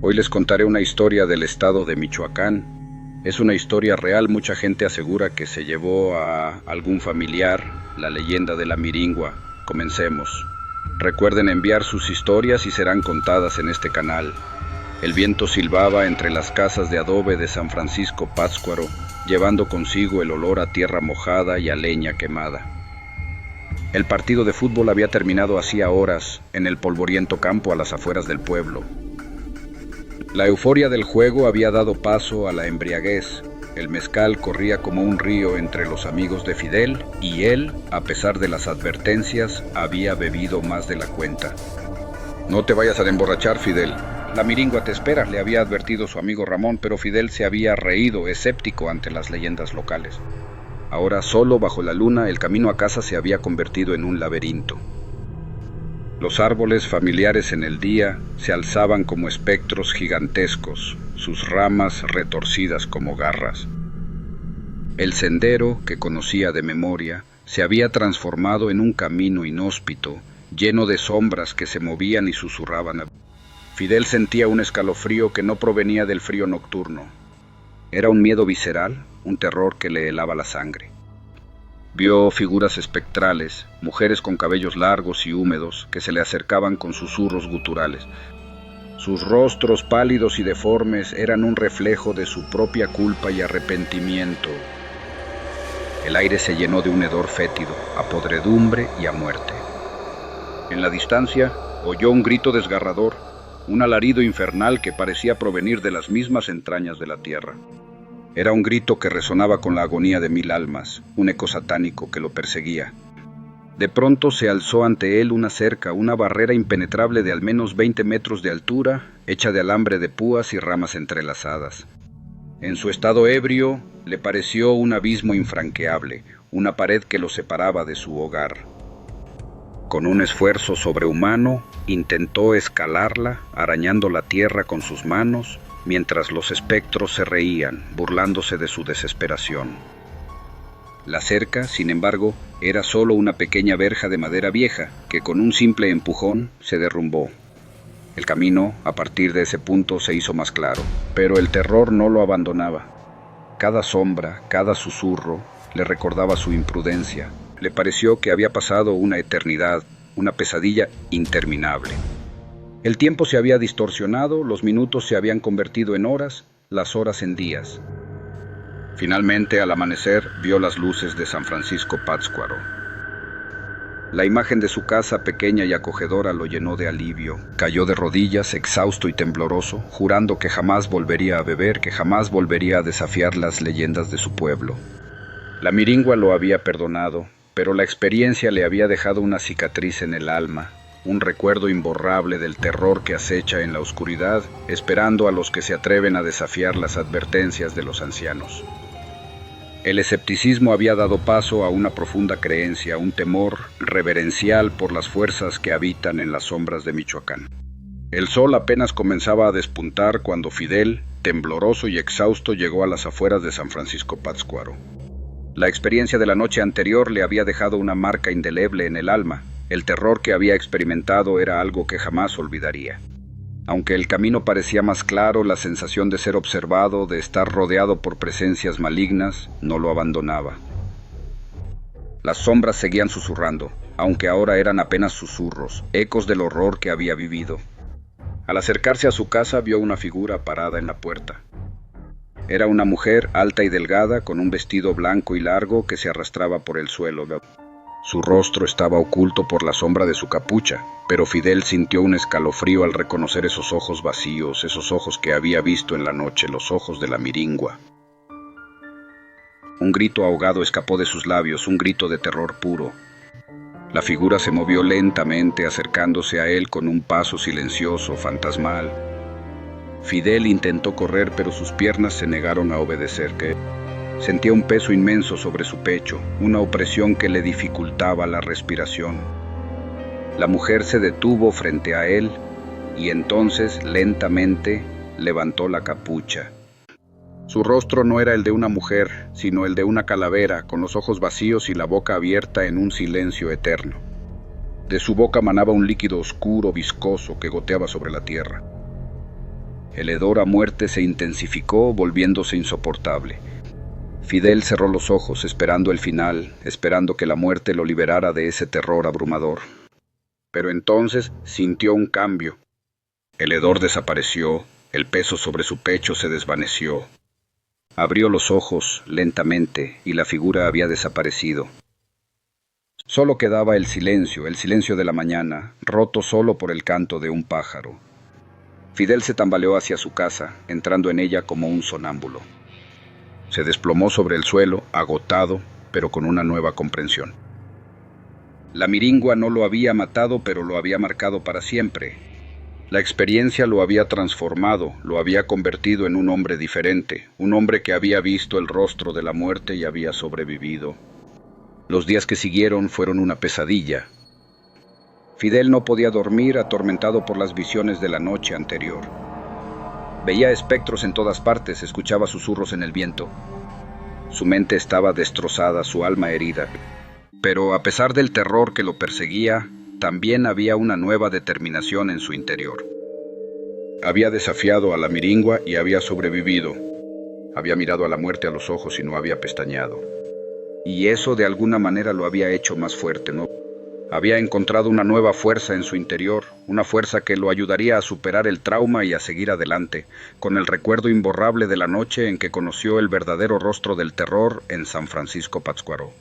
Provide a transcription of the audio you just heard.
Hoy les contaré una historia del estado de Michoacán. Es una historia real, mucha gente asegura que se llevó a algún familiar, la leyenda de la Miringua. Comencemos. Recuerden enviar sus historias y serán contadas en este canal. El viento silbaba entre las casas de adobe de San Francisco Pátzcuaro, llevando consigo el olor a tierra mojada y a leña quemada. El partido de fútbol había terminado hacía horas en el polvoriento campo a las afueras del pueblo. La euforia del juego había dado paso a la embriaguez. El mezcal corría como un río entre los amigos de Fidel y él, a pesar de las advertencias, había bebido más de la cuenta. «No te vayas a emborrachar, Fidel. La Miringua te espera», le había advertido su amigo Ramón, pero Fidel se había reído, escéptico ante las leyendas locales. Ahora, solo bajo la luna, el camino a casa se había convertido en un laberinto. Los árboles familiares en el día se alzaban como espectros gigantescos, sus ramas retorcidas como garras. El sendero, que conocía de memoria, se había transformado en un camino inhóspito, lleno de sombras que se movían y susurraban. Fidel sentía un escalofrío que no provenía del frío nocturno. Era un miedo visceral, un terror que le helaba la sangre. Vio figuras espectrales, mujeres con cabellos largos y húmedos que se le acercaban con susurros guturales. Sus rostros pálidos y deformes eran un reflejo de su propia culpa y arrepentimiento. El aire se llenó de un hedor fétido, a podredumbre y a muerte. En la distancia oyó un grito desgarrador, un alarido infernal que parecía provenir de las mismas entrañas de la tierra. Era un grito que resonaba con la agonía de 1000 almas, un eco satánico que lo perseguía. De pronto se alzó ante él una cerca, una barrera impenetrable de al menos 20 metros de altura, hecha de alambre de púas y ramas entrelazadas. En su estado ebrio, le pareció un abismo infranqueable, una pared que lo separaba de su hogar. Con un esfuerzo sobrehumano, intentó escalarla, arañando la tierra con sus manos, mientras los espectros se reían, burlándose de su desesperación. La cerca, sin embargo, era solo una pequeña verja de madera vieja, que con un simple empujón se derrumbó. El camino, a partir de ese punto, se hizo más claro, pero el terror no lo abandonaba. Cada sombra, cada susurro, le recordaba su imprudencia. Le pareció que había pasado una eternidad, una pesadilla interminable. El tiempo se había distorsionado, los minutos se habían convertido en horas, las horas en días. Finalmente, al amanecer, vio las luces de San Francisco Pátzcuaro. La imagen de su casa pequeña y acogedora lo llenó de alivio. Cayó de rodillas, exhausto y tembloroso, jurando que jamás volvería a beber, que jamás volvería a desafiar las leyendas de su pueblo. La Miringua lo había perdonado, pero la experiencia le había dejado una cicatriz en el alma, un recuerdo imborrable del terror que acecha en la oscuridad, esperando a los que se atreven a desafiar las advertencias de los ancianos. El escepticismo había dado paso a una profunda creencia, un temor reverencial por las fuerzas que habitan en las sombras de Michoacán. El sol apenas comenzaba a despuntar cuando Fidel, tembloroso y exhausto, llegó a las afueras de San Francisco Pátzcuaro. La experiencia de la noche anterior le había dejado una marca indeleble en el alma. El terror que había experimentado era algo que jamás olvidaría. Aunque el camino parecía más claro, la sensación de ser observado, de estar rodeado por presencias malignas, no lo abandonaba. Las sombras seguían susurrando, aunque ahora eran apenas susurros, ecos del horror que había vivido. Al acercarse a su casa, vio una figura parada en la puerta. Era una mujer alta y delgada, con un vestido blanco y largo que se arrastraba por el suelo. Su rostro estaba oculto por la sombra de su capucha, pero Fidel sintió un escalofrío al reconocer esos ojos vacíos, esos ojos que había visto en la noche, los ojos de la Miringua. Un grito ahogado escapó de sus labios, un grito de terror puro. La figura se movió lentamente, acercándose a él con un paso silencioso, fantasmal. Fidel intentó correr, pero sus piernas se negaron a obedecer. Sentía un peso inmenso sobre su pecho, una opresión que le dificultaba la respiración. La mujer se detuvo frente a él y entonces, lentamente, levantó la capucha. Su rostro no era el de una mujer, sino el de una calavera, con los ojos vacíos y la boca abierta en un silencio eterno. De su boca manaba un líquido oscuro, viscoso, que goteaba sobre la tierra. El hedor a muerte se intensificó, volviéndose insoportable. Fidel cerró los ojos, esperando el final, esperando que la muerte lo liberara de ese terror abrumador. Pero entonces sintió un cambio. El hedor desapareció, el peso sobre su pecho se desvaneció. Abrió los ojos lentamente y la figura había desaparecido. Solo quedaba el silencio de la mañana, roto solo por el canto de un pájaro. Fidel se tambaleó hacia su casa, entrando en ella como un sonámbulo. Se desplomó sobre el suelo, agotado, pero con una nueva comprensión. La miringua no lo había matado, pero lo había marcado para siempre. La experiencia lo había transformado, lo había convertido en un hombre diferente, un hombre que había visto el rostro de la muerte y había sobrevivido. Los días que siguieron fueron una pesadilla. Fidel no podía dormir, atormentado por las visiones de la noche anterior. Veía espectros en todas partes, escuchaba susurros en el viento. Su mente estaba destrozada, su alma herida. Pero a pesar del terror que lo perseguía, también había una nueva determinación en su interior. Había desafiado a la miringua y había sobrevivido. Había mirado a la muerte a los ojos y no había pestañeado. Y eso de alguna manera lo había hecho más fuerte, ¿no? Había encontrado una nueva fuerza en su interior, una fuerza que lo ayudaría a superar el trauma y a seguir adelante, con el recuerdo imborrable de la noche en que conoció el verdadero rostro del terror en San Francisco Pátzcuaro.